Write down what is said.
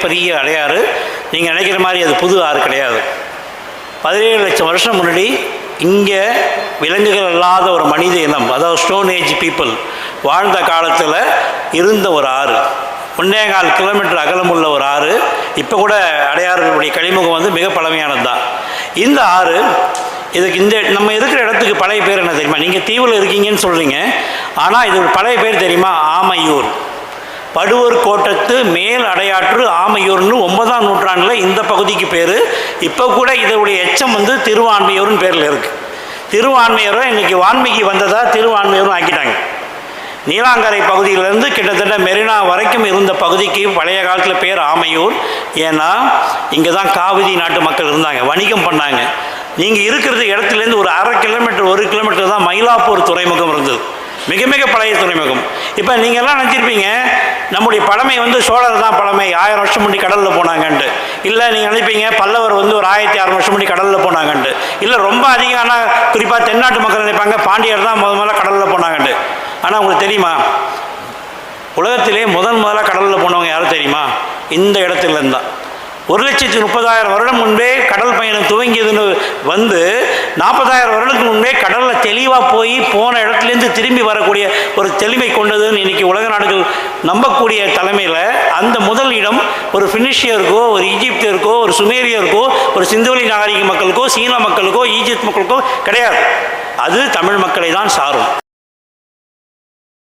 மிகப்பெரிய அடையாறு. நீங்கள் நினைக்கிற மாதிரி அது புது ஆறு கிடையாது. 17 லட்சம் வருஷம் முன்னாடி இங்கே விலங்குகள் இல்லாத ஒரு மனித இனம், அதாவது ஸ்டோன் ஏஜ் பீப்புள் வாழ்ந்த காலத்தில் இருந்த ஒரு ஆறு. 1.25 கிலோமீட்டர் அகலமுள்ள ஒரு ஆறு. இப்போ கூட அடையாறுடைய கழிமுகம் வந்து மிக பழமையானது தான். இந்த ஆறு இதுக்கு நம்ம இருக்கிற இடத்துக்கு பழைய பேர் என்ன தெரியுமா? நீங்கள் தீவில் இருக்கீங்கன்னு சொல்கிறீங்க, ஆனால் இது பழைய பேர் தெரியுமா? ஆமையூர். படுவூர் கோட்டத்து மேல் அடையாற்று ஆமையூர்னு 9ஆம் நூற்றாண்டில் இந்த பகுதிக்கு பேர். இப்போ கூட இதனுடைய எச்சம் வந்து திருவான்மையூர்னு பேரில் இருக்குது. திருவான்மையூரை இன்றைக்கி வான்மைக்கு வந்ததாக திருவான்மையூர்னு ஆக்கிட்டாங்க. நீலாங்கரை பகுதியிலேருந்து கிட்டத்தட்ட மெரினா வரைக்கும் இருந்த பகுதிக்கு பழைய காலத்தில் பேர் ஆமையூர். ஏன்னா இங்கே தான் காவிரி நாட்டு மக்கள் இருந்தாங்க, வணிகம் பண்ணாங்க. நீங்கள் இருக்கிறது இடத்துலேருந்து ஒரு 1/2 கிலோமீட்டர் 1 கிலோமீட்டர் தான் மயிலாப்பூர் துறைமுகம் இருந்தது, மிக மிக பழைய துறைமுகம். இப்போ நீங்கள்லாம் நினச்சிருப்பீங்க நம்முடைய பழமை வந்து சோழர் தான் பழமை, 1000 வருஷம் முன்னாடி கடலில் போனாங்கன்ட்டு. இல்லை, நீங்கள் நினைப்பீங்க பல்லவர் வந்து ஒரு 1600 வருஷம் முன்னாடி கடலில் போனாங்கன்ட்டு. இல்லை, ரொம்ப அதிகமான குறிப்பாக தென்னாட்டு மக்கள் நினைப்பாங்க பாண்டியர் தான் முதல்ல கடலில் போனாங்கன்ட்டு. ஆனால் உங்களுக்கு தெரியுமா, உலகத்திலே முதல்ல கடலில் போனவங்க யாரும் தெரியுமா? இந்த இடத்துலேருந்து தான். 1,30,000 வருடம் முன்பே கடல் பயணம் துவங்கியதுன்னு வந்து 40,000 வருடத்துக்கு முன்பே கடலில் தெளிவாக போய் போன இடத்துலேருந்து திரும்பி வரக்கூடிய ஒரு தெளிவை கொண்டதுன்னு இன்றைக்கி உலக நாடுகள் நம்பக்கூடிய தலைமையில் அந்த முதல் இடம் ஒரு ஃபினிஷியருக்கோ, ஒரு ஈஜிப்தியருக்கோ, ஒரு சுமேரியருக்கோ, ஒரு சிந்துவெளி நாகரிக மக்களுக்கோ, சீன மக்களுக்கோ, ஈஜிப்த் மக்களுக்கோ கிடையாது. அது தமிழ் மக்களை தான் சாரும்.